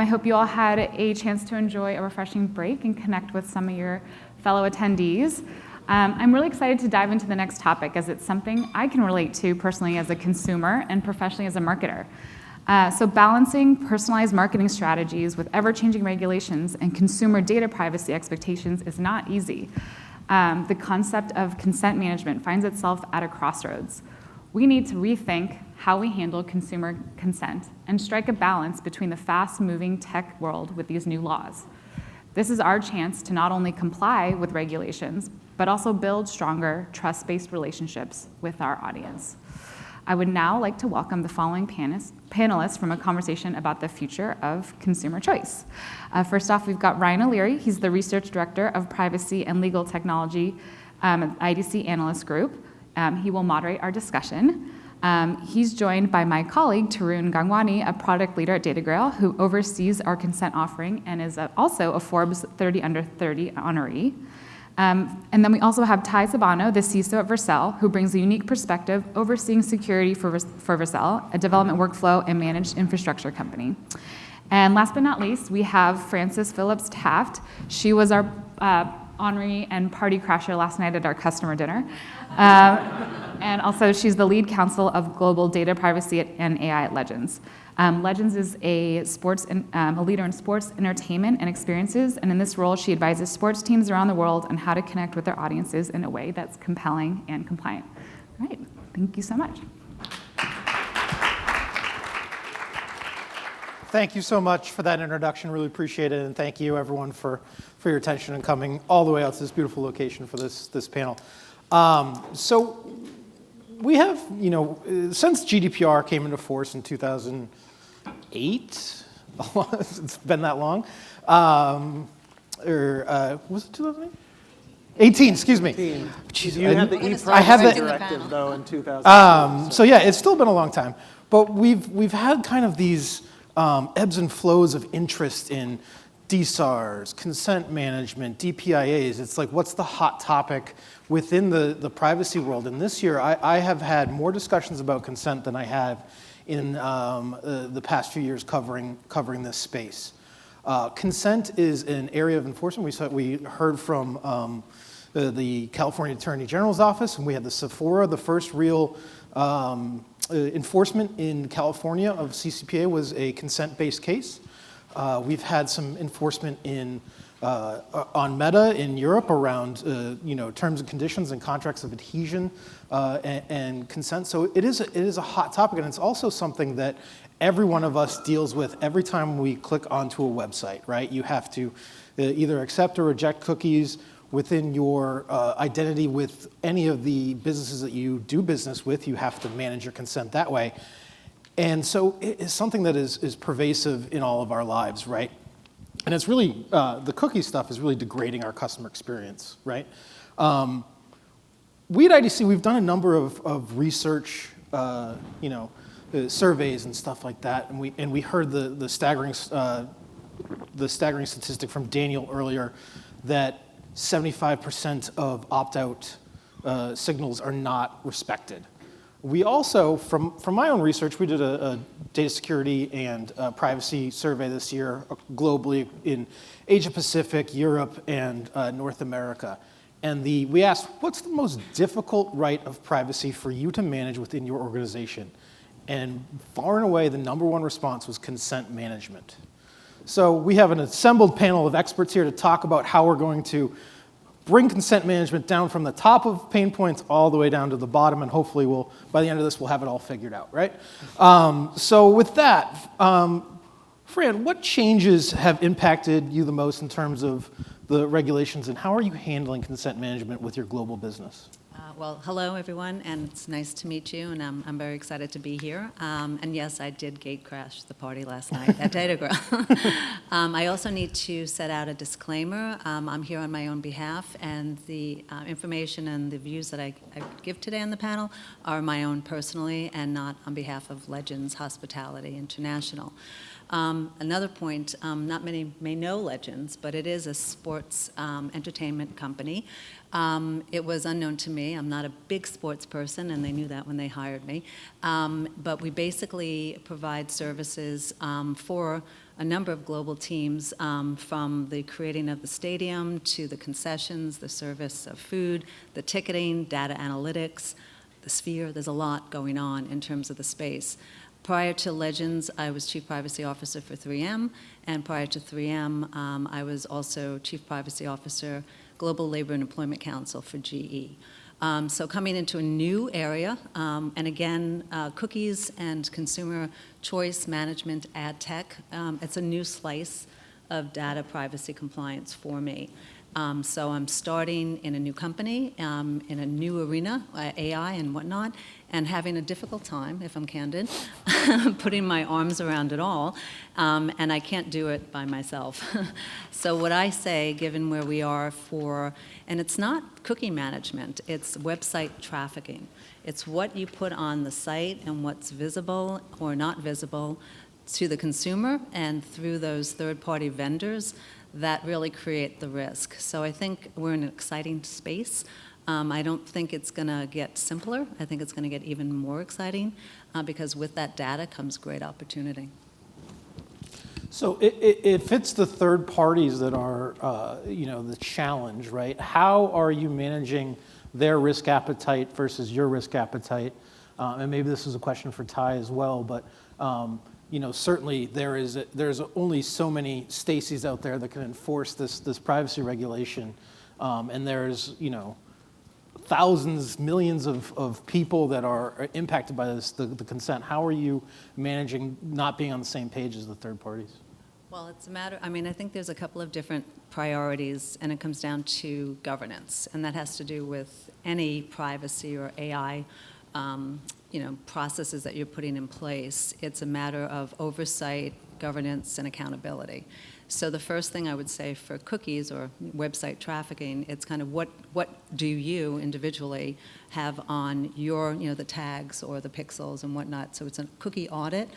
I hope you all had a chance to enjoy a refreshing break and connect with some of your fellow attendees. I'm really excited to dive into the next topic as it's something I can relate to personally as a consumer and professionally as a marketer. So balancing personalized marketing strategies with ever-changing regulations and consumer data privacy expectations is not easy. The concept of consent management finds itself at a crossroads. We need to rethink how we handle consumer consent and strike a balance between the fast-moving tech world with these new laws. This is our chance to not only comply with regulations, but also build stronger, trust-based relationships with our audience. I would now like to welcome the following panelists from a conversation about the future of consumer choice. First off, we've got Ryan O'Leary. He's the Research Director of Privacy and Legal Technology at IDC Analyst Group. He will moderate our discussion. He's joined by my colleague, Tarun Gangwani, a product leader at DataGrail, who oversees our consent offering and is also a Forbes 30 Under 30 honoree. And then we also have Ty Sabano, the CISO at Vercel, who brings a unique perspective overseeing security for Vercel, a development workflow and managed infrastructure company. And last but not least, we have Frances Phillips Taft. She was our honoree and party crasher last night at our customer dinner. And also, she's the lead counsel of global data privacy and AI at Legends. Legends is a leader in sports, entertainment, and experiences, and in this role, she advises sports teams around the world on how to connect with their audiences in a way that's compelling and compliant. All right, thank you so much. Thank you so much for that introduction. Really appreciate it, and thank you everyone for your attention and coming all the way out to this beautiful location for this panel. So we have, since GDPR came into force in 2008, it's been that long, was it 2008? 18, excuse me. 18. Jeez, You had the e-privacy directive, though, in 2000. So yeah, it's still been a long time. But we've had kind of these ebbs and flows of interest in DSARs, consent management, DPIAs. It's like, what's the hot topic within the privacy world? And this year, I have had more discussions about consent than I have in the past few years covering this space. Consent is an area of enforcement. We heard from the California Attorney General's office, and we had the Sephora, the first real enforcement in California of CCPA was a consent-based case. We've had some enforcement on Meta in Europe around terms and conditions and contracts of adhesion and consent. So it is a hot topic, and it's also something that every one of us deals with every time we click onto a website, right? You have to either accept or reject cookies within your identity with any of the businesses that you do business with. You have to manage your consent that way. And so it's something that is pervasive in all of our lives, right? And it's really, the cookie stuff is really degrading our customer experience, right? We at IDC, we've done a number of research, surveys and stuff like that, and we heard the staggering statistic from Daniel earlier that 75% of opt-out signals are not respected. We also, from my own research, we did a data security and privacy survey this year globally in Asia Pacific, Europe, and North America. And we asked, what's the most difficult right of privacy for you to manage within your organization? And far and away, the number one response was consent management. So we have an assembled panel of experts here to talk about how we're going to bring consent management down from the top of pain points all the way down to the bottom, and hopefully by the end of this, we'll have it all figured out, right? So with that, Fran, what changes have impacted you the most in terms of the regulations, and how are you handling consent management with your global business? Well, hello, everyone, and it's nice to meet you, and I'm very excited to be here. And yes, I did gate crash the party last night at DataGrail. I also need to set out a disclaimer. I'm here on my own behalf, and the information and the views that I give today on the panel are my own personally and not on behalf of Legends Hospitality International. Another point, not many may know Legends, but it is a sports entertainment company. It was unknown to me. I'm not a big sports person, and they knew that when they hired me. But we basically provide services for a number of global teams, from the creating of the stadium to the concessions, the service of food, the ticketing, data analytics, the sphere. There's a lot going on in terms of the space. Prior to Legends, I was Chief Privacy Officer for 3M, and prior to 3M, I was also Chief Privacy Officer, Global Labor and Employment Council for GE. So coming into a new area, and again, cookies and consumer choice management, ad tech, it's a new slice of data privacy compliance for me. So I'm starting in a new company, in a new arena, AI and whatnot, and having a difficult time, if I'm candid, putting my arms around it all, and I can't do it by myself. So what I say, given where we are and it's not cookie management, it's website trafficking. It's what you put on the site and what's visible or not visible to the consumer and through those third-party vendors that really create the risk. So I think we're in an exciting space. I don't think it's going to get simpler. I think it's going to get even more exciting because with that data comes great opportunity. So if it's the third parties that are, the challenge, right? How are you managing their risk appetite versus your risk appetite? And maybe this is a question for Ty as well, but certainly there's only so many Stacys out there that can enforce this privacy regulation, and there's thousands, millions of people that are impacted by this, the consent. How are you managing not being on the same page as the third parties? Well, it's a matter, I think there's a couple of different priorities, and it comes down to governance, and that has to do with any privacy or AI processes that you're putting in place. It's a matter of oversight, governance, and accountability. So the first thing I would say for cookies or website trafficking, it's kind of what do you individually have on your, the tags or the pixels and whatnot. So it's a cookie audit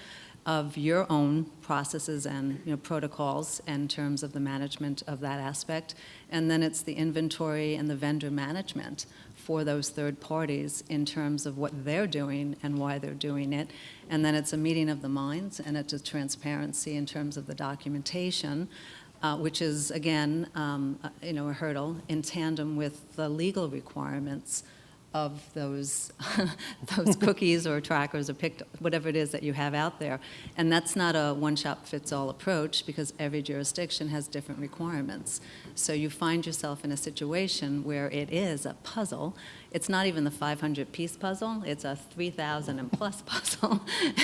of your own processes and protocols in terms of the management of that aspect. And then it's the inventory and the vendor management for those third parties in terms of what they're doing and why they're doing it. And then it's a meeting of the minds, and it's a transparency in terms of the documentation, which is, again, a hurdle in tandem with the legal requirements of those cookies or trackers or whatever it is that you have out there. And that's not a one-shop-fits-all approach because every jurisdiction has different requirements. So you find yourself in a situation where it is a puzzle. It's not even the 500-piece puzzle. It's a 3,000 and plus puzzle.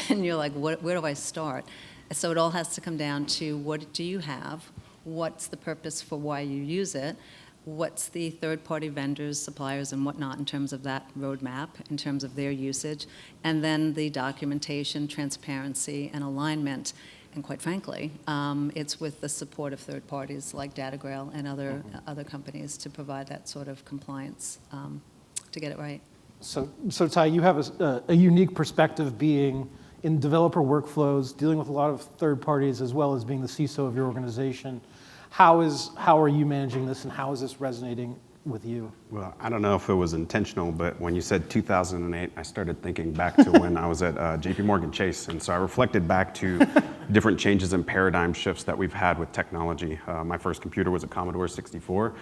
And you're like, where do I start? So it all has to come down to what do you have? What's the purpose for why you use it? What's the third-party vendors, suppliers, and whatnot in terms of that roadmap, in terms of their usage, and then the documentation, transparency, and alignment. And quite frankly, it's with the support of third parties like DataGrail and other companies to provide that sort of compliance to get it right. So Ty, you have a unique perspective being in developer workflows, dealing with a lot of third parties, as well as being the CISO of your organization. How are you managing this, and how is this resonating with you? Well, I don't know if it was intentional, but when you said 2008, I started thinking back to when I was at JP Morgan Chase. And so I reflected back to different changes and paradigm shifts that we've had with technology. My first computer was a Commodore 64.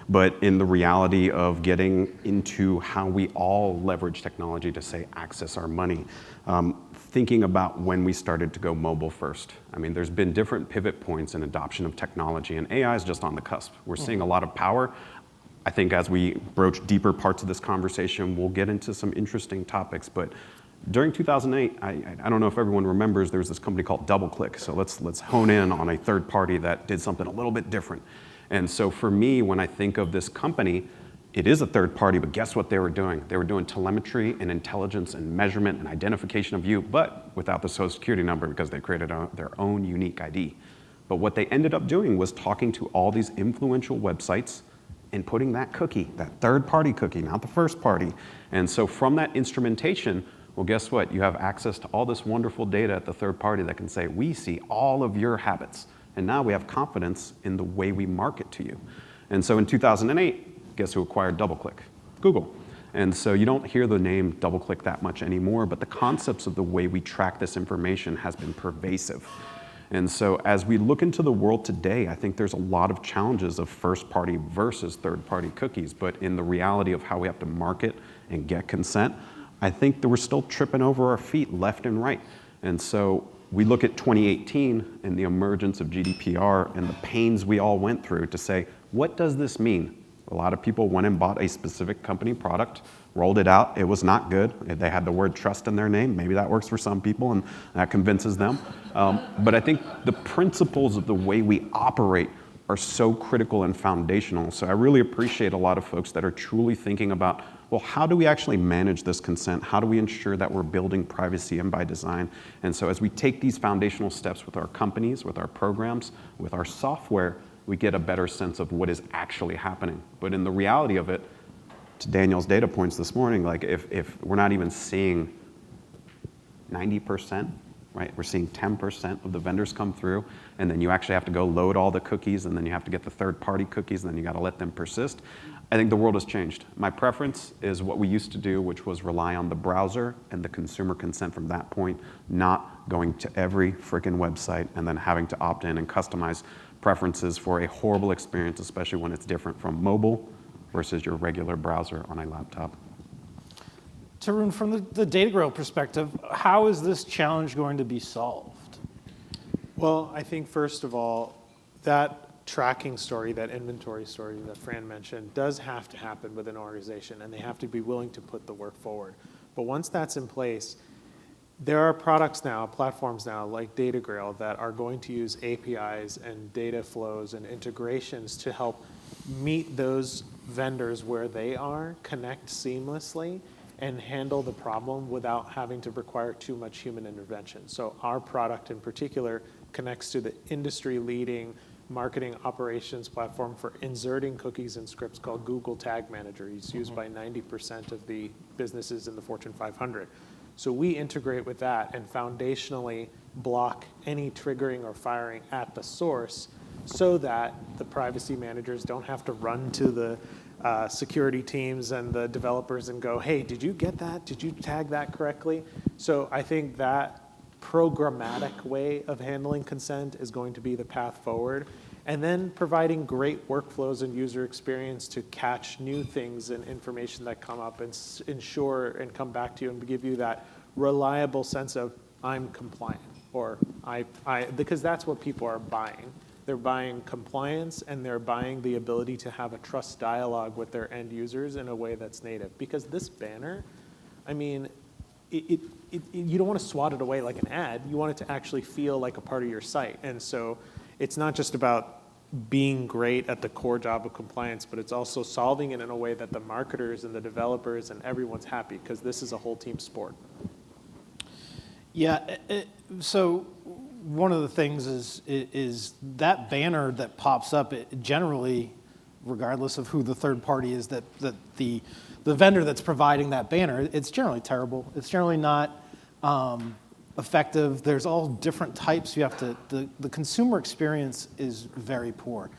But in the reality of getting into how we all leverage technology to, say, access our money, thinking about when we started to go mobile first. There's been different pivot points in adoption of technology, and AI is just on the cusp. We're seeing a lot of power. I think as we broach deeper parts of this conversation, we'll get into some interesting topics. But during 2008, I don't know if everyone remembers, there was this company called DoubleClick. So let's hone in on a third party that did something a little bit different. And so for me, when I think of this company, it is a third party, but guess what they were doing? They were doing telemetry and intelligence and measurement and identification of you, but without the social security number because they created their own unique ID. But what they ended up doing was talking to all these influential websites and putting that cookie, that third party cookie, not the first party. And so from that instrumentation, Well, guess what? You have access to all this wonderful data at the third party that can say, we see all of your habits. And now we have confidence in the way we market to you. And so in 2008, guess who acquired DoubleClick? Google. And so you don't hear the name DoubleClick that much anymore, but the concepts of the way we track this information has been pervasive. And so as we look into the world today, I think there's a lot of challenges of first-party versus third-party cookies. But in the reality of how we have to market and get consent, I think that we're still tripping over our feet left and right. And so we look at 2018 and the emergence of GDPR and the pains we all went through to say, what does this mean? A lot of people went and bought a specific company product, rolled it out. It was not good. They had the word trust in their name. Maybe that works for some people and that convinces them. But I think the principles of the way we operate are so critical and foundational. So I really appreciate a lot of folks that are truly thinking about, well, how do we actually manage this consent? How do we ensure that we're building privacy and by design? And so as we take these foundational steps with our companies, with our programs, with our software, we get a better sense of what is actually happening. But in the reality of it, to Daniel's data points this morning, like if we're not even seeing 90%, right? We're seeing 10% of the vendors come through, and then you actually have to go load all the cookies, and then you have to get the third-party cookies, and then you got to let them persist. I think the world has changed. My preference is what we used to do, which was rely on the browser and the consumer consent from that point, not going to every freaking website and then having to opt in and customize preferences for a horrible experience, especially when it's different from mobile versus your regular browser on a laptop. Tarun, from the DataGrail perspective, how is this challenge going to be solved? Well, I think first of all, that tracking story, that inventory story that Fran mentioned, does have to happen with an organization, and they have to be willing to put the work forward. But once that's in place, there are products now, platforms now, like DataGrail, that are going to use APIs and data flows and integrations to help meet those vendors where they are, connect seamlessly, and handle the problem without having to require too much human intervention. So our product in particular connects to the industry-leading marketing operations platform for inserting cookies and scripts called Google Tag Manager. It's used by 90% of the businesses in the Fortune 500. So we integrate with that and foundationally block any triggering or firing at the source so that the privacy managers don't have to run to the security teams and the developers and go, hey, did you get that? Did you tag that correctly? So I think that programmatic way of handling consent is going to be the path forward. And then providing great workflows and user experience to catch new things and information that come up and ensure and come back to you and give you that reliable sense of I'm compliant, or because that's what people are buying. They're buying compliance, and they're buying the ability to have a trust dialogue with their end users in a way that's native. Because this banner, I mean, you don't want to swat it away like an ad. You want it to actually feel like a part of your site. And so it's not just about being great at the core job of compliance, but it's also solving it in a way that the marketers and the developers and everyone's happy, because this is a whole team sport. Yeah, so one of the things is that banner that pops up, it generally, regardless of who the third party is, that the vendor that's providing that banner, it's generally terrible. It's generally not effective. There's all different types. You have to, the consumer experience is very poor.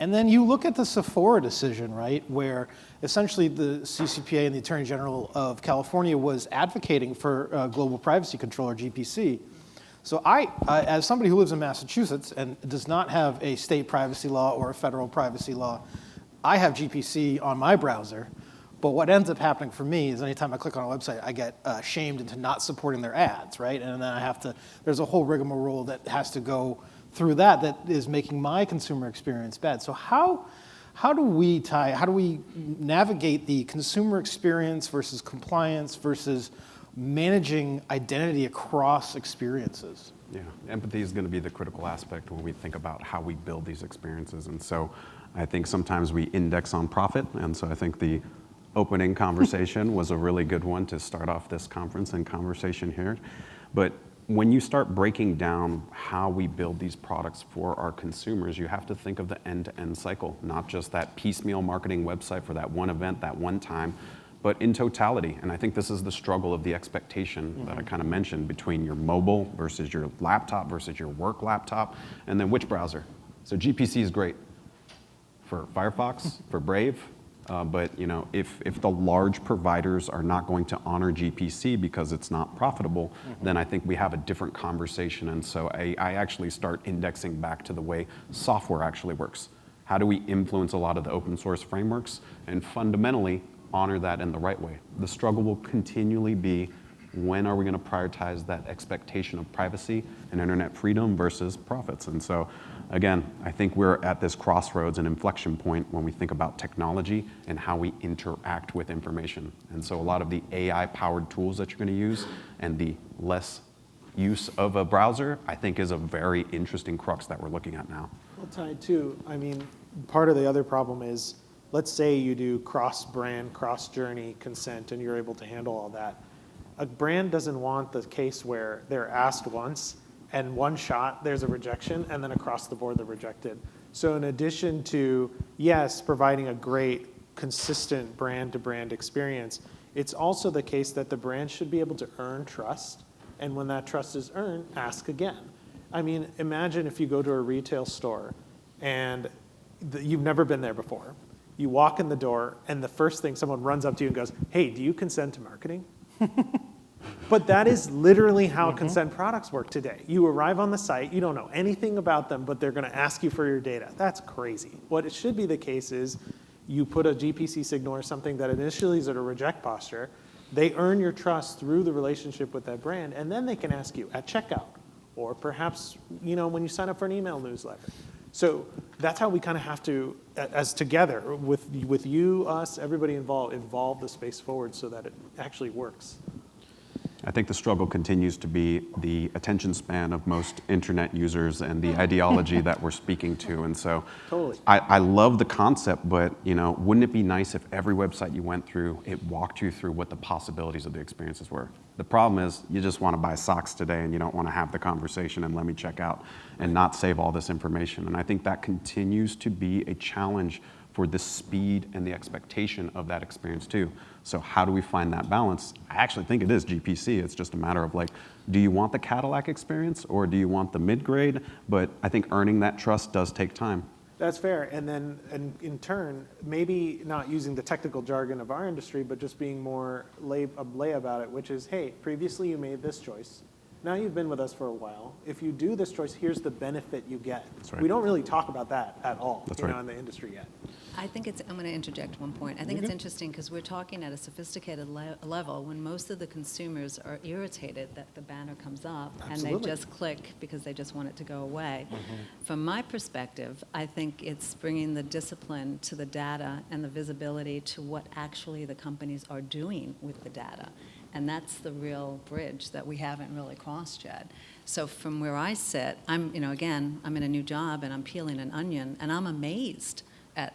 And then you look at the Sephora decision, right, where essentially the CCPA and the Attorney General of California was advocating for Global Privacy Control, or GPC. So I, as somebody who lives in Massachusetts and does not have a state privacy law or a federal privacy law, I have GPC on my browser. But what ends up happening for me is anytime I click on a website, I get shamed into not supporting their ads, right? And then I have to, there's a whole rigmarole that has to go through that is making my consumer experience bad. So how do we navigate the consumer experience versus compliance versus managing identity across experiences? Yeah, empathy is going to be the critical aspect when we think about how we build these experiences. And so I think sometimes we index on profit. And so I think the opening conversation was a really good one to start off this conference and conversation here. But when you start breaking down how we build these products for our consumers, you have to think of the end-to-end cycle, not just that piecemeal marketing website for that one event, that one time, but in totality. And I think this is the struggle of the expectation that I kind of mentioned between your mobile versus your laptop versus your work laptop, and then which browser. So GPC is great for Firefox, for Brave, but if the large providers are not going to honor GPC because it's not profitable, then I think we have a different conversation. And so I actually start indexing back to the way software actually works. How do we influence a lot of the open source frameworks and fundamentally honor that in the right way? The struggle will continually be, when are we going to prioritize that expectation of privacy and internet freedom versus profits? And so, again, I think we're at this crossroads and inflection point when we think about technology and how we interact with information. And so a lot of the AI-powered tools that you're going to use and the less use of a browser, I think, is a very interesting crux that we're looking at now. Well, tied too, I mean, part of the other problem is, let's say you do cross-brand, cross-journey consent, and you're able to handle all that. A brand doesn't want the case where they're asked once, and one shot, there's a rejection, and then across the board, they're rejected. So in addition to, yes, providing a great, consistent brand-to-brand experience, it's also the case that the brand should be able to earn trust, and when that trust is earned, ask again. I mean, imagine if you go to a retail store, and you've never been there before. You walk in the door, and the first thing, someone runs up to you and goes, "Hey, do you consent to marketing?" But that is literally how consent products work today. You arrive on the site, you don't know anything about them, but they're going to ask you for your data. That's crazy. What it should be the case is you put a GPC signal or something that initially is at a reject posture. They earn your trust through the relationship with that brand, and then they can ask you at checkout, or perhaps when you sign up for an email newsletter. So that's how we kind of have to, as together, with you, us, everybody involved, evolve the space forward so that it actually works. I think the struggle continues to be the attention span of most internet users and the ideology that we're speaking to. And so Totally. I love the concept, but wouldn't it be nice if every website you went through, it walked you through what the possibilities of the experiences were? The problem is you just want to buy socks today and you don't want to have the conversation and let me check out and not save all this information. And I think that continues to be a challenge for the speed and the expectation of that experience too. So how do we find that balance? I actually think it is GPC. It's just a matter of do you want the Cadillac experience or do you want the mid-grade? But I think earning that trust does take time. That's fair. And then in turn, maybe not using the technical jargon of our industry, but just being more lay about it, which is, hey, previously you made this choice. Now you've been with us for a while. If you do this choice, here's the benefit you get. That's right. We don't really talk about that at all That's right. in the industry yet. I think I'm going to interject one point. I think it's interesting because we're talking at a sophisticated level when most of the consumers are irritated that the banner comes up and they just click because they just want it to go away. From my perspective, I think it's bringing the discipline to the data and the visibility to what actually the companies are doing with the data. And that's the real bridge that we haven't really crossed yet. So from where I sit, I'm in a new job and I'm peeling an onion and I'm amazed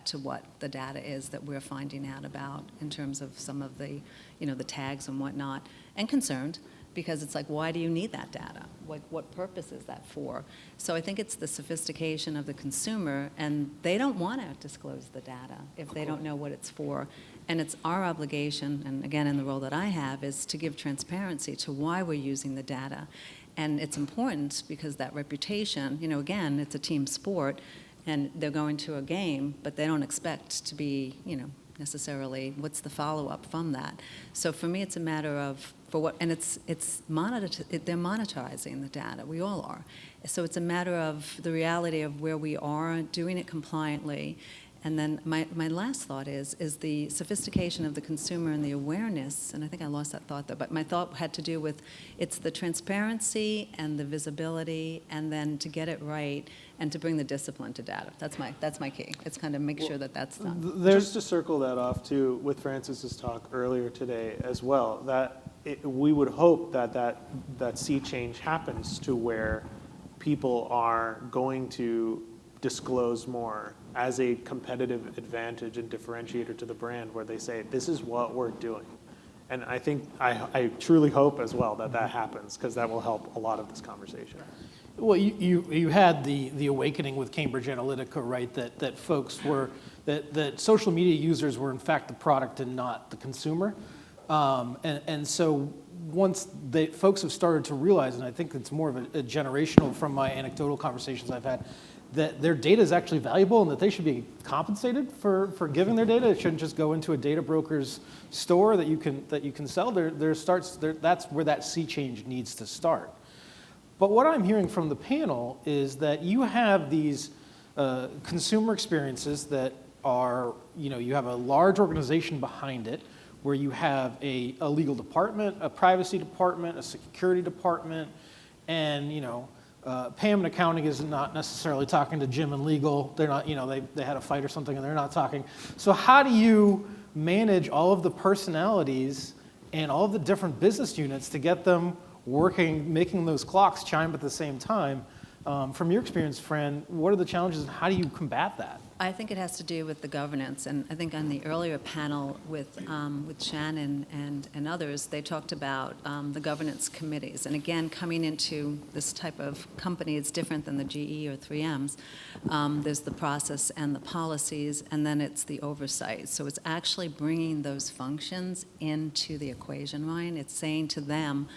to what the data is that we're finding out about in terms of some of the, the tags and whatnot, and concerned because it's why do you need that data? What purpose is that for? So I think it's the sophistication of the consumer, and they don't want to disclose the data if they don't know what it's for. And it's our obligation, and again, in the role that I have, is to give transparency to why we're using the data. And it's important because that reputation, again, it's a team sport, and they're going to a game, but they don't expect to be, necessarily what's the follow-up from that. So for me, it's a matter of they're monetizing the data. We all are. So it's a matter of the reality of where we are, doing it compliantly. And then my last thought is the sophistication of the consumer and the awareness, and I think I lost that thought though, but my thought had to do with it's the transparency and the visibility, and then to get it right and to bring the discipline to data. That's my key. It's kind of make sure that that's done. Just to circle that off too, with Francis's talk earlier today as well, that we would hope that sea change happens to where people are going to disclose more as a competitive advantage and differentiator to the brand, where they say, this is what we're doing. And I think, I truly hope as well that happens, because that will help a lot of this conversation. Well, you had the awakening with Cambridge Analytica, right? That folks were that social media users were in fact the product and not the consumer, and so once folks have started to realize, and I think it's more of a generational from my anecdotal conversations I've had, that their data is actually valuable and that they should be compensated for giving their data. It shouldn't just go into a data broker's store that you can sell. That's where that sea change needs to start. But what I'm hearing from the panel is that you have these consumer experiences that are, you have a large organization behind it, where you have a legal department, a privacy department, a security department, and Pam in accounting is not necessarily talking to Jim in legal. They're not, they had a fight or something and they're not talking. So how do you manage all of the personalities and all of the different business units to get them working, making those clocks chime at the same time? From your experience, Fran, what are the challenges and how do you combat that? I think it has to do with the governance, and I think on the earlier panel with Shannon and others, they talked about the governance committees. And again, coming into this type of company, it's different than the GE or 3Ms. There's the process and the policies, and then it's the oversight. So it's actually bringing those functions into the equation, Ryan. It's saying to them,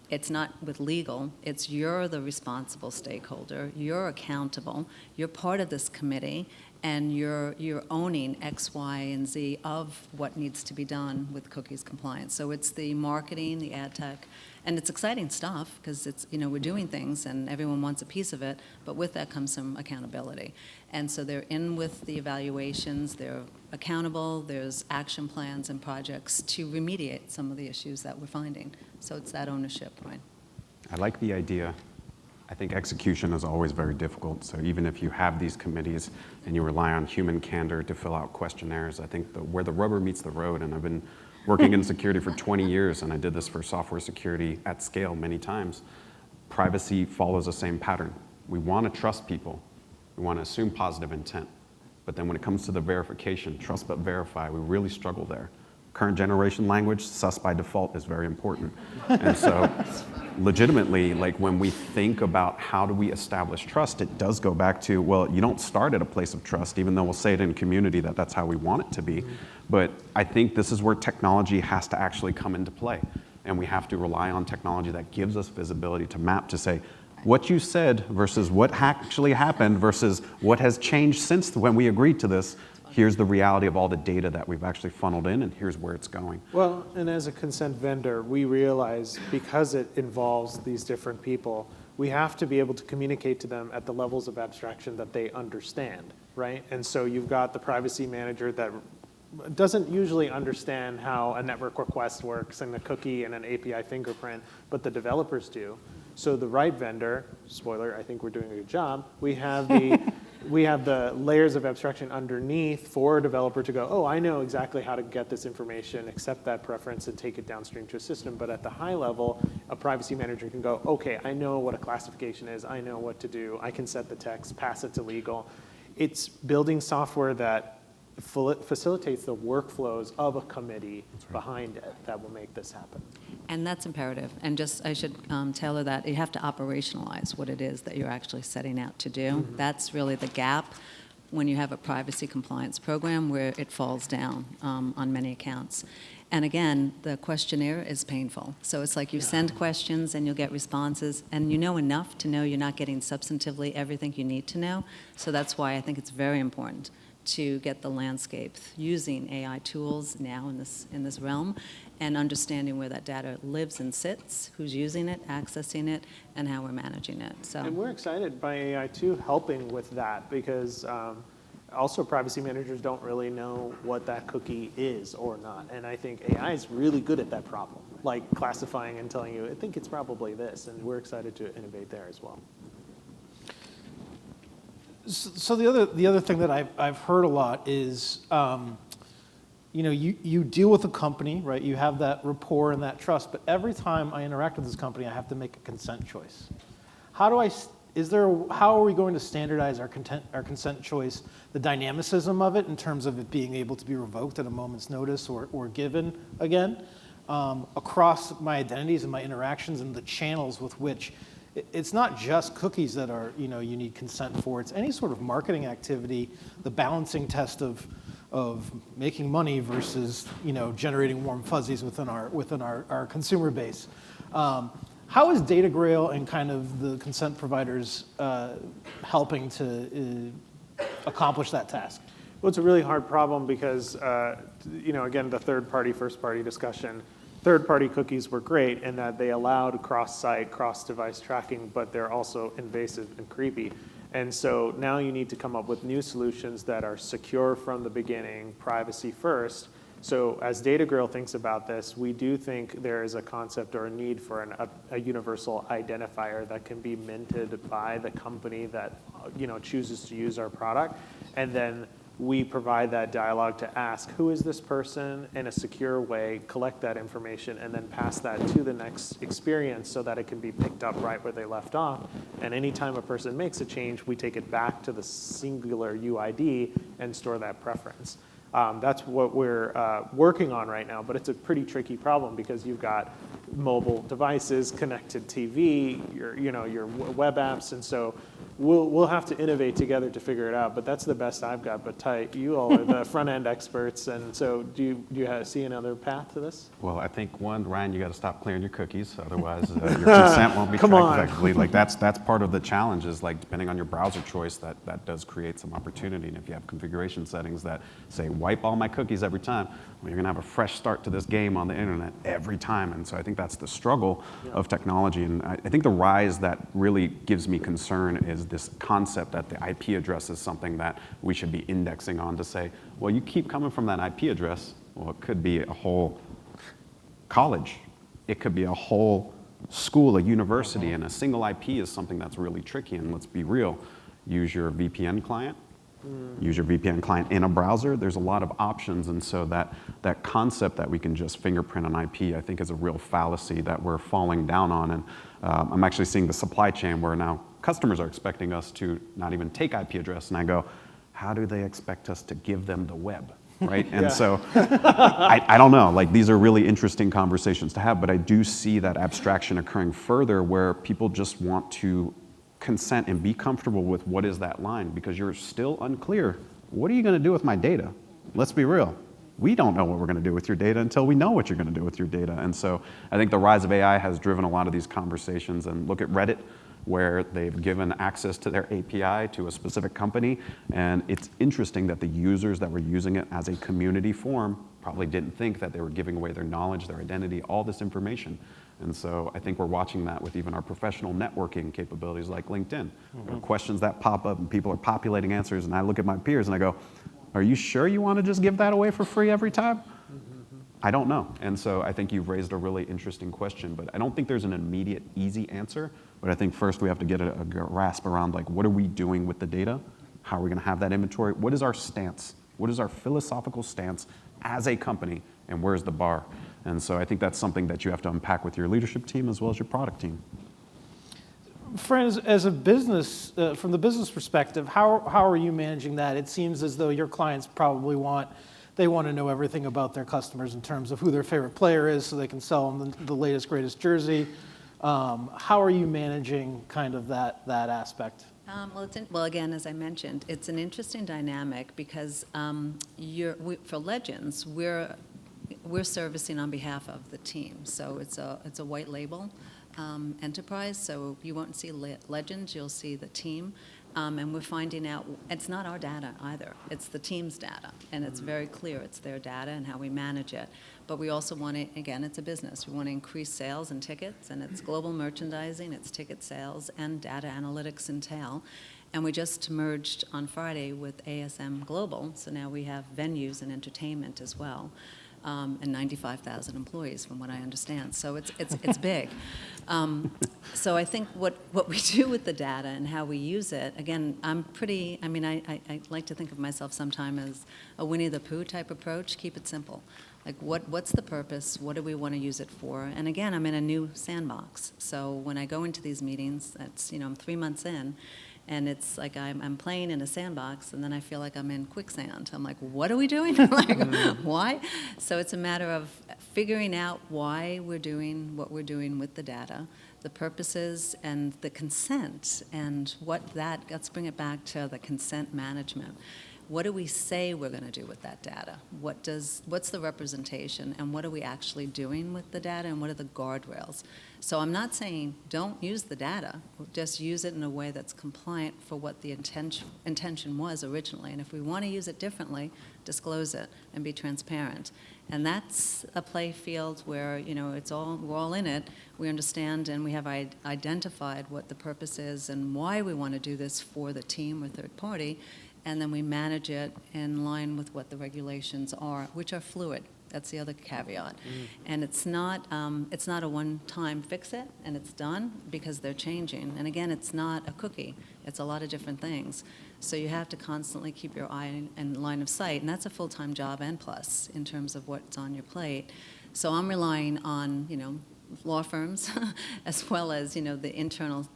it's not with legal, it's you're the responsible stakeholder, you're accountable, you're part of this committee, and you're owning X, Y, and Z of what needs to be done with cookies compliance. So it's the marketing, the ad tech, and it's exciting stuff because it's, we're doing things and everyone wants a piece of it, but with that comes some accountability. And so they're in with the evaluations, they're accountable, there's action plans and projects to remediate some of the issues that we're finding. So it's that ownership, right? I like the idea. I think execution is always very difficult. So even if you have these committees and you rely on human candor to fill out questionnaires, I think where the rubber meets the road, and I've been working in security for 20 years, and I did this for software security at scale many times, privacy follows the same pattern. We want to trust people. We want to assume positive intent. But then when it comes to the verification, trust but verify, we really struggle there. Current generation language, sus by default, is very important. And so legitimately, like when we think about how do we establish trust, it does go back to, well, you don't start at a place of trust, even though we'll say it in community that that's how we want it to be. But I think this is where technology has to actually come into play. And we have to rely on technology that gives us visibility to map to say, what you said versus what actually happened versus what has changed since when we agreed to this. Here's the reality of all the data that we've actually funneled in, and here's where it's going. Well, and as a consent vendor, we realize because it involves these different people, we have to be able to communicate to them at the levels of abstraction that they understand, right? And so you've got the privacy manager that doesn't usually understand how a network request works and a cookie and an API fingerprint, but the developers do. So the right vendor, spoiler, I think we're doing a good job, we have the layers of abstraction underneath for a developer to go, oh, I know exactly how to get this information, accept that preference, and take it downstream to a system. But at the high level, a privacy manager can go, okay, I know what a classification is, I know what to do, I can set the text, pass it to legal. It's building software that facilitates the workflows of a committee behind it that will make this happen. And that's imperative. And just, I should tailor that, you have to operationalize what it is that you're actually setting out to do. Mm-hmm. That's really the gap when you have a privacy compliance program where it falls down on many accounts. And again, the questionnaire is painful. So it's like you send questions and you'll get responses, and you know enough to know you're not getting substantively everything you need to know. So that's why I think it's very important to get the landscape using AI tools now in this realm, and understanding where that data lives and sits, who's using it, accessing it, and how we're managing it. So. And we're excited by AI too, helping with that, because also privacy managers don't really know what that cookie is or not. And I think AI is really good at that problem, like classifying and telling you, I think it's probably this, and we're excited to innovate there as well. So the other thing that I've heard a lot is, you deal with a company, right? You have that rapport and that trust, but every time I interact with this company, I have to make a consent choice. How are we going to standardize our consent choice, the dynamicism of it in terms of it being able to be revoked at a moment's notice or given again, across my identities and my interactions and the channels with which it's not just cookies that are, you need consent for. It's any sort of marketing activity, the balancing test of making money versus, generating warm fuzzies within our consumer base. How is DataGrail and kind of the consent providers helping to accomplish that task? Well, it's a really hard problem because, again, the third-party, first-party discussion, third-party cookies were great in that they allowed cross-site, cross-device tracking, but they're also invasive and creepy. And so now you need to come up with new solutions that are secure from the beginning, privacy first. So as DataGrail thinks about this, we do think there is a concept or a need for a universal identifier that can be minted by the company that chooses to use our product. And then we provide that dialogue to ask, who is this person, in a secure way, collect that information, and then pass that to the next experience so that it can be picked up right where they left off. And anytime a person makes a change, we take it back to the singular UID and store that preference. That's what we're working on right now, but it's a pretty tricky problem because you've got mobile devices, connected TV, your web apps, and so we'll have to innovate together to figure it out. But that's the best I've got. But you all are the front end experts, and so do you see another path to this? Well, I think Ryan, you got to stop clearing your cookies, otherwise your consent won't be tracked effectively. Like that's part of the challenge. Is like depending on your browser choice, that does create some opportunity. And if you have configuration settings that say wipe all my cookies every time, well, you're going to have a fresh start to this game on the internet every time. And so I think that's the struggle of technology. And I think the rise that really gives me concern is this concept that the IP address is something that we should be indexing on to say, well, you keep coming from that IP address. Well, it could be a whole college. It could be a whole school, a university, and a single IP is something that's really tricky. And let's be real, use your VPN client. Use your VPN client in a browser. There's a lot of options, and so that concept that we can just fingerprint an IP, I think, is a real fallacy that we're falling down on. And I'm actually seeing the supply chain where now customers are expecting us to not even take IP address, and I go, how do they expect us to give them the web, right? And so I don't know. Like these are really interesting conversations to have, but I do see that abstraction occurring further where people just want to consent and be comfortable with what is that line, because you're still unclear. What are you going to do with my data? Let's be real. We don't know what we're going to do with your data until we know what you're going to do with your data. And so I think the rise of AI has driven a lot of these conversations. And look at Reddit, where they've given access to their API to a specific company. And it's interesting that the users that were using it as a community forum probably didn't think that they were giving away their knowledge, their identity, all this information. And so I think we're watching that with even our professional networking capabilities like LinkedIn. There are questions that pop up and people are populating answers, and I look at my peers and I go, are you sure you want to just give that away for free every time? I don't know. And so I think you've raised a really interesting question, but I don't think there's an immediate easy answer. But I think first we have to get a grasp around like, what are we doing with the data? How are we going to have that inventory? What is our stance? What is our philosophical stance as a company, and where's the bar? And so I think that's something that you have to unpack with your leadership team as well as your product team. Friends, as a business, from the business perspective, how are you managing that? It seems as though your clients probably want to know everything about their customers in terms of who their favorite player is so they can sell them the latest, greatest jersey. How are you managing kind of that aspect? Well, again, as I mentioned, it's an interesting dynamic because for Legends, we're servicing on behalf of the team. So it's a white label enterprise. So you won't see Legends, you'll see the team. And we're finding out it's not our data either. It's the team's data. And it's very clear it's their data and how we manage it. But we also want to, again, it's a business. We want to increase sales and tickets, and it's global merchandising, it's ticket sales, and data analytics entail. And we just merged on Friday with ASM Global, so now we have venues and entertainment as well. And 95,000 employees, from what I understand. So it's big. So I think what we do with the data and how we use it, again, I like to think of myself sometime as a Winnie the Pooh type approach. Keep it simple. Like what's the purpose? What do we want to use it for? And again, I'm in a new sandbox. So when I go into these meetings, I'm 3 months in. And it's like I'm playing in a sandbox, and then I feel like I'm in quicksand. I'm like, what are we doing? Why? So it's a matter of figuring out why we're doing what we're doing with the data, the purposes and the consent and let's bring it back to the consent management. What do we say we're going to do with that data? What's the representation, and what are we actually doing with the data, and what are the guardrails? So I'm not saying don't use the data, just use it in a way that's compliant for what the intention was originally. And if we want to use it differently, disclose it and be transparent. And that's a play field where, we're all in it. We understand and we have identified what the purpose is and why we want to do this for the team or third party. And then we manage it in line with what the regulations are, which are fluid. That's the other caveat. And it's not a one-time fix it and it's done, because they're changing. And again, it's not a cookie. It's a lot of different things. So you have to constantly keep your eye in line of sight, and that's a full-time job and plus in terms of what's on your plate. So I'm relying on, law firms as well as, the internal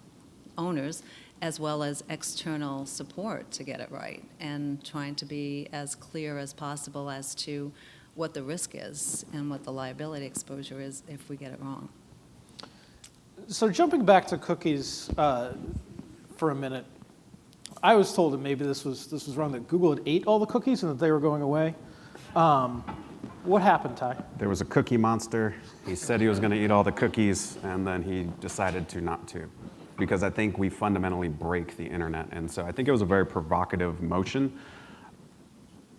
owners, as well as external support to get it right, and trying to be as clear as possible as to what the risk is and what the liability exposure is if we get it wrong. So jumping back to cookies for a minute, I was told that maybe this was wrong, that Google had ate all the cookies and that they were going away. What happened, Ty? There was a cookie monster. He said he was going to eat all the cookies, and then he decided not to. Because I think we fundamentally break the internet. And so I think it was a very provocative motion.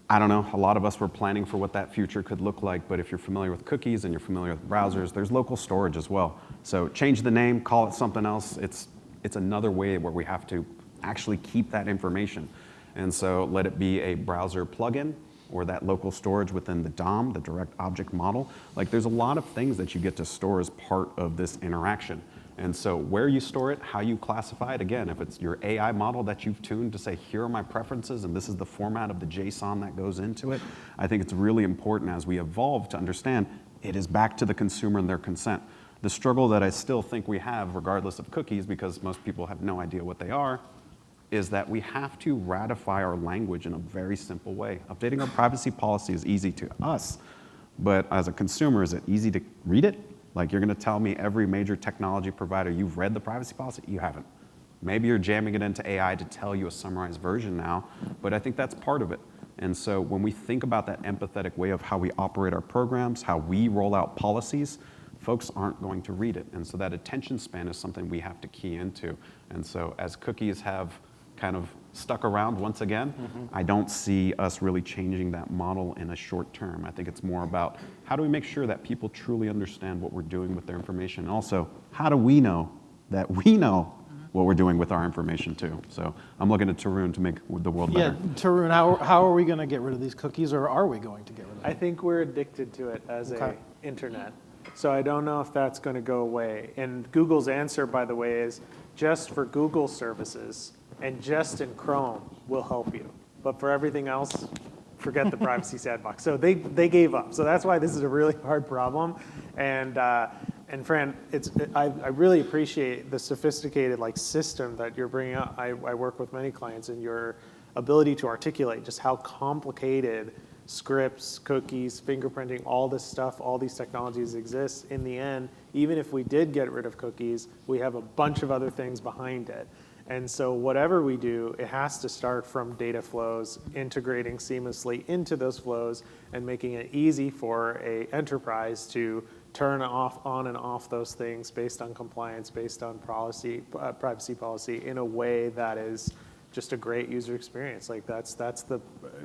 I don't know, a lot of us were planning for what that future could look like, but if you're familiar with cookies and you're familiar with browsers, there's local storage as well. So change the name, call it something else. It's another way where we have to actually keep that information. And so let it be a browser plugin or that local storage within the DOM, the direct object model. Like, there's a lot of things that you get to store as part of this interaction. And so where you store it, how you classify it, again, if it's your AI model that you've tuned to say, here are my preferences and this is the format of the JSON that goes into it, I think it's really important as we evolve to understand it is back to the consumer and their consent. The struggle that I still think we have, regardless of cookies, because most people have no idea what they are, is that we have to ratify our language in a very simple way. Updating our privacy policy is easy to us, but as a consumer, is it easy to read it? Like, you're going to tell me every major technology provider, you've read the privacy policy? You haven't. Maybe you're jamming it into AI to tell you a summarized version now, but I think that's part of it. And so when we think about that empathetic way of how we operate our programs, how we roll out policies, folks aren't going to read it. And so that attention span is something we have to key into. And so as cookies have kind of stuck around once again, I don't see us really changing that model in a short term. I think it's more about how do we make sure that people truly understand what we're doing with their information, and also how do we know that we know what we're doing with our information too. So I'm looking at Tarun to make the world better. Yeah, Tarun, how are we going to get rid of these cookies, or are we going to get rid of them? I think we're addicted to it as a internet. So I don't know if that's going to go away. And Google's answer, by the way, is just for Google services and just in Chrome will help you. But for everything else, forget the privacy sandbox. So they gave up. So that's why this is a really hard problem. And Fran, I really appreciate the sophisticated system that you're bringing up. I work with many clients, and your ability to articulate just how complicated scripts, cookies, fingerprinting, all this stuff, all these technologies exist. In the end, even if we did get rid of cookies, we have a bunch of other things behind it. And so whatever we do, it has to start from data flows, integrating seamlessly into those flows, and making it easy for an enterprise to turn on and off those things based on compliance, based on privacy policy, in a way that is just a great user experience. That's the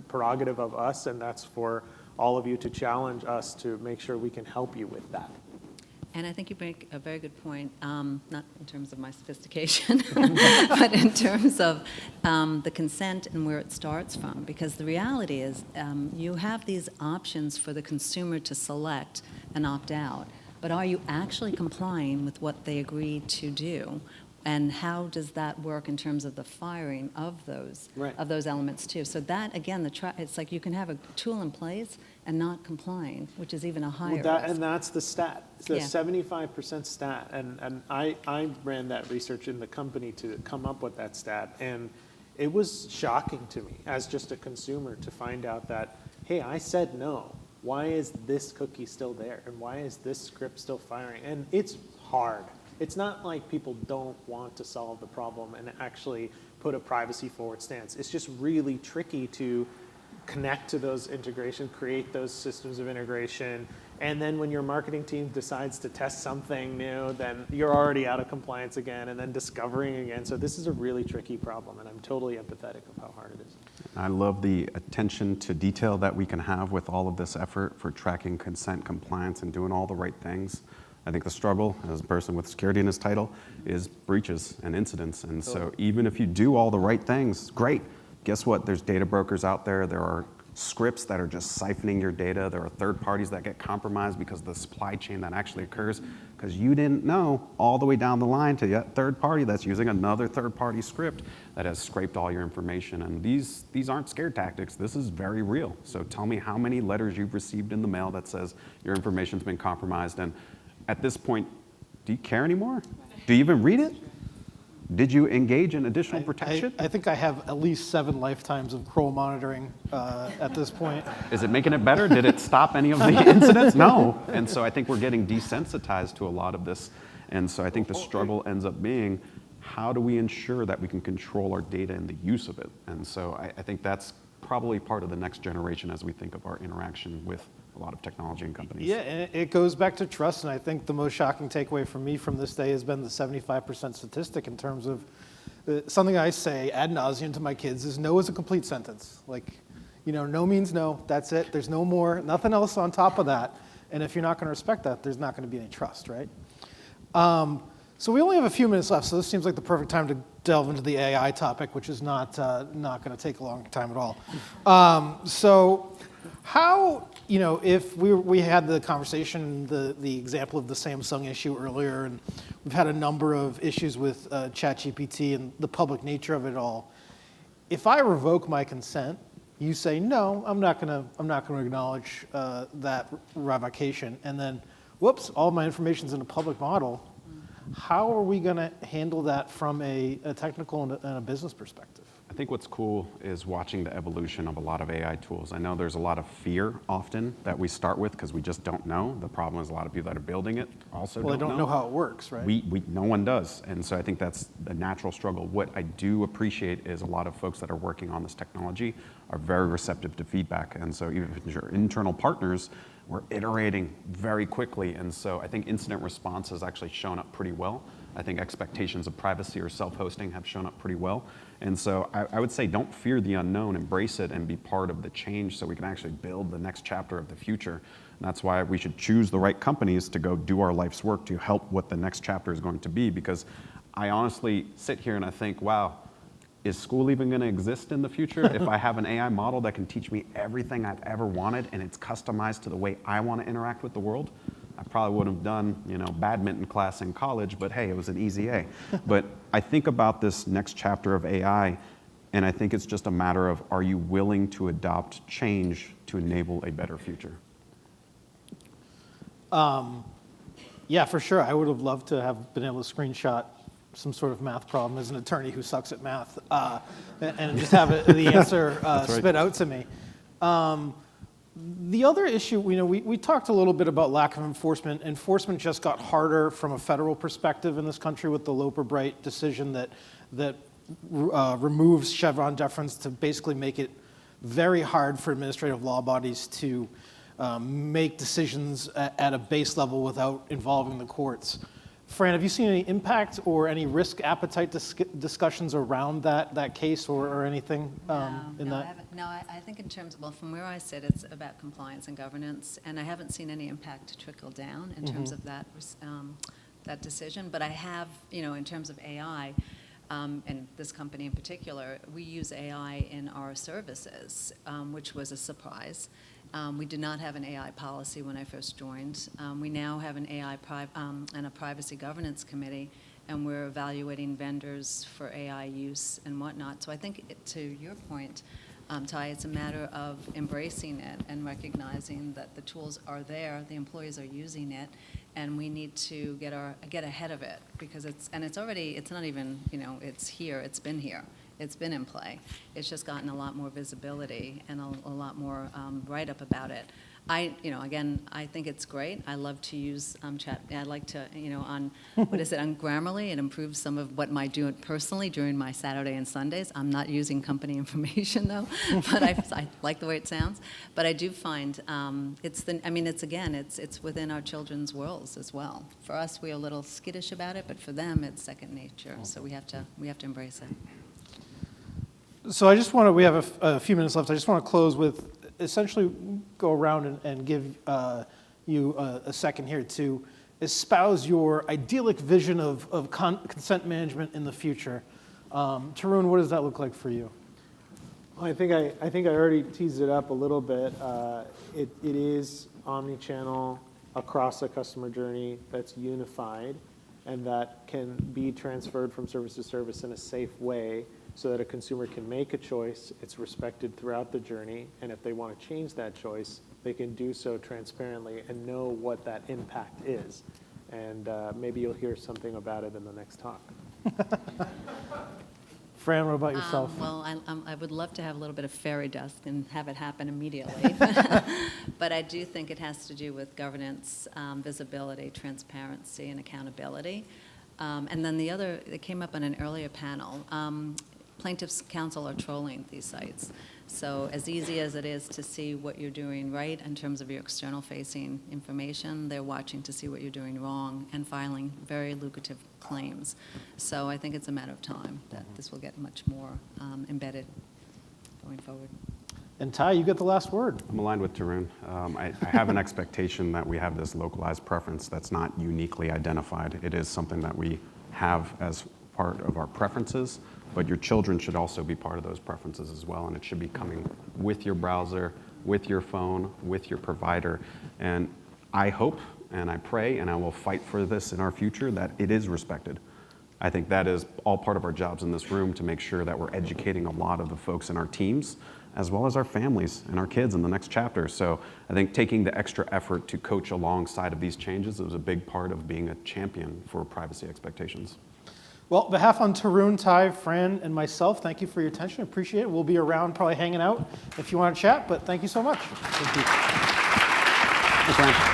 prerogative of us, and that's for all of you to challenge us to make sure we can help you with that. And I think you make a very good point, not in terms of my sophistication, but in terms of the consent and where it starts from. Because the reality is you have these options for the consumer to select and opt out. But are you actually complying with what they agreed to do? And how does that work in terms of the firing of those elements too? So that, again, it's like you can have a tool in place and not complying, which is even a higher risk. And that's the stat. It's a 75% stat. And I ran that research in the company to come up with that stat. And it was shocking to me as just a consumer to find out that, hey, I said no. Why is this cookie still there? And why is this script still firing? And it's hard. it's not like people don't want to solve the problem and actually put a privacy forward stance. It's just really tricky to connect to those integration, create those systems of integration, and then when your marketing team decides to test something new, then you're already out of compliance again, and then discovering again. So this is a really tricky problem, and I'm totally empathetic of how hard it is. I love the attention to detail that we can have with all of this effort for tracking consent, compliance, and doing all the right things. I think the struggle, as a person with security in his title, is breaches and incidents. And so even if you do all the right things, great. Guess what? There's data brokers out there. There are scripts that are just siphoning your data. There are third parties that get compromised because of the supply chain that actually occurs because you didn't know all the way down the line to that third party that's using another third party script that has scraped all your information. And these aren't scare tactics. This is very real. So tell me how many letters you've received in the mail that says your information's been compromised. And at this point, do you care anymore? Do you even read it? Did you engage in additional protection? I think I have at least 7 lifetimes of Kroll monitoring at this point. Is it making it better? Did it stop any of the incidents? No. And so I think we're getting desensitized to a lot of this. And so I think the struggle ends up being, how do we ensure that we can control our data and the use of it? And so I think that's probably part of the next generation as we think of our interaction with a lot of technology and companies. Yeah, and it goes back to trust, and I think the most shocking takeaway for me from this day has been the 75% statistic in terms of something I say ad nauseum to my kids is no is a complete sentence. Like, no means no, that's it. There's no more, nothing else on top of that. And if you're not going to respect that, there's not going to be any trust, right? So we only have a few minutes left, so this seems like the perfect time to delve into the AI topic, which is not going to take a long time at all. So how, if we had the conversation, the example of the Samsung issue earlier, and we've had a number of issues with ChatGPT and the public nature of it all. If I revoke my consent, you say no, I'm not going to acknowledge that revocation, and then, whoops, all my information's in a public model. How are we going to handle that from a technical and a business perspective? I think what's cool is watching the evolution of a lot of AI tools. I know there's a lot of fear often that we start with because we just don't know. The problem is a lot of people that are building it also don't know how it works, right? No one does. And so I think that's a natural struggle. What I do appreciate is a lot of folks that are working on this technology are very receptive to feedback. And so even if your internal partners, we're iterating very quickly. And so I think incident response has actually shown up pretty well. I think expectations of privacy or self-hosting have shown up pretty well. And so I would say don't fear the unknown, embrace it and be part of the change so we can actually build the next chapter of the future. And that's why we should choose the right companies to go do our life's work to help what the next chapter is going to be. Because I honestly sit here and I think, wow, is school even going to exist in the future if I have an AI model that can teach me everything I've ever wanted and it's customized to the way I want to interact with the world? I probably would have done, badminton class in college, but hey, it was an easy A. But I think about this next chapter of AI, and I think it's just a matter of, are you willing to adopt change to enable a better future? Yeah, for sure. I would have loved to have been able to screenshot some sort of math problem as an attorney who sucks at math and just have the answer spit out to me. The other issue, we talked a little bit about lack of enforcement. Enforcement just got harder from a federal perspective in this country with the Loper-Bright decision that removes Chevron deference to basically make it very hard for administrative law bodies to make decisions at a base level without involving the courts. Fran, have you seen any impact or any risk appetite discussions around that case or anything in that? I haven't. No, I think in terms of, well, from where I sit, it's about compliance and governance, and I haven't seen any impact trickle down in terms of that decision. But I have, in terms of AI, and this company in particular, we use AI in our services, which was a surprise. We did not have an AI policy when I first joined. We now have an AI and a privacy governance committee, and we're evaluating vendors for AI use and whatnot. So I think, to your point, Ty, it's a matter of embracing it and recognizing that the tools are there, the employees are using it, and we need to get ahead of it because it's not even, it's here, it's been here. It's been in play. It's just gotten a lot more visibility and a lot more write-up about it. Again, I think it's great. I love to use chat. I like to, on on Grammarly, it improves some of what I do personally during my Saturday and Sundays. I'm not using company information though, but I like the way it sounds. But I do find it's within our children's worlds as well. For us, we're a little skittish about it, but for them, it's second nature. So we have to embrace it. So we have a few minutes left. I just want to close with essentially go around and give you a second here to espouse your idyllic vision of consent management in the future. Tarun, what does that look like for you? I think I already teased it up a little bit. It is omni-channel across a customer journey that's unified and that can be transferred from service to service in a safe way, so that a consumer can make a choice, it's respected throughout the journey, and if they want to change that choice, they can do so transparently and know what that impact is. And maybe you'll hear something about it in the next talk. Fran, what about yourself? I would love to have a little bit of fairy dust and have it happen immediately. But I do think it has to do with governance, visibility, transparency, and accountability. And then it came up on an earlier panel, plaintiffs' counsel are trolling these sites. So as easy as it is to see what you're doing right in terms of your external-facing information, they're watching to see what you're doing wrong and filing very lucrative claims. So I think it's a matter of time that this will get much more embedded going forward. And Ty, you get the last word. I'm aligned with Tarun. I have an expectation that we have this localized preference that's not uniquely identified. It is something that we have as part of our preferences, but your children should also be part of those preferences as well, and it should be coming with your browser, with your phone, with your provider. And I hope and I pray, and I will fight for this in our future, that it is respected. I think that is all part of our jobs in this room, to make sure that we're educating a lot of the folks in our teams, as well as our families and our kids in the next chapter. So I think taking the extra effort to coach alongside of these changes is a big part of being a champion for privacy expectations. Well, on behalf on Tarun, Ty, Fran, and myself, thank you for your attention. Appreciate it. We'll be around probably hanging out if you want to chat, but thank you so much. Thank you. Thanks, Ryan.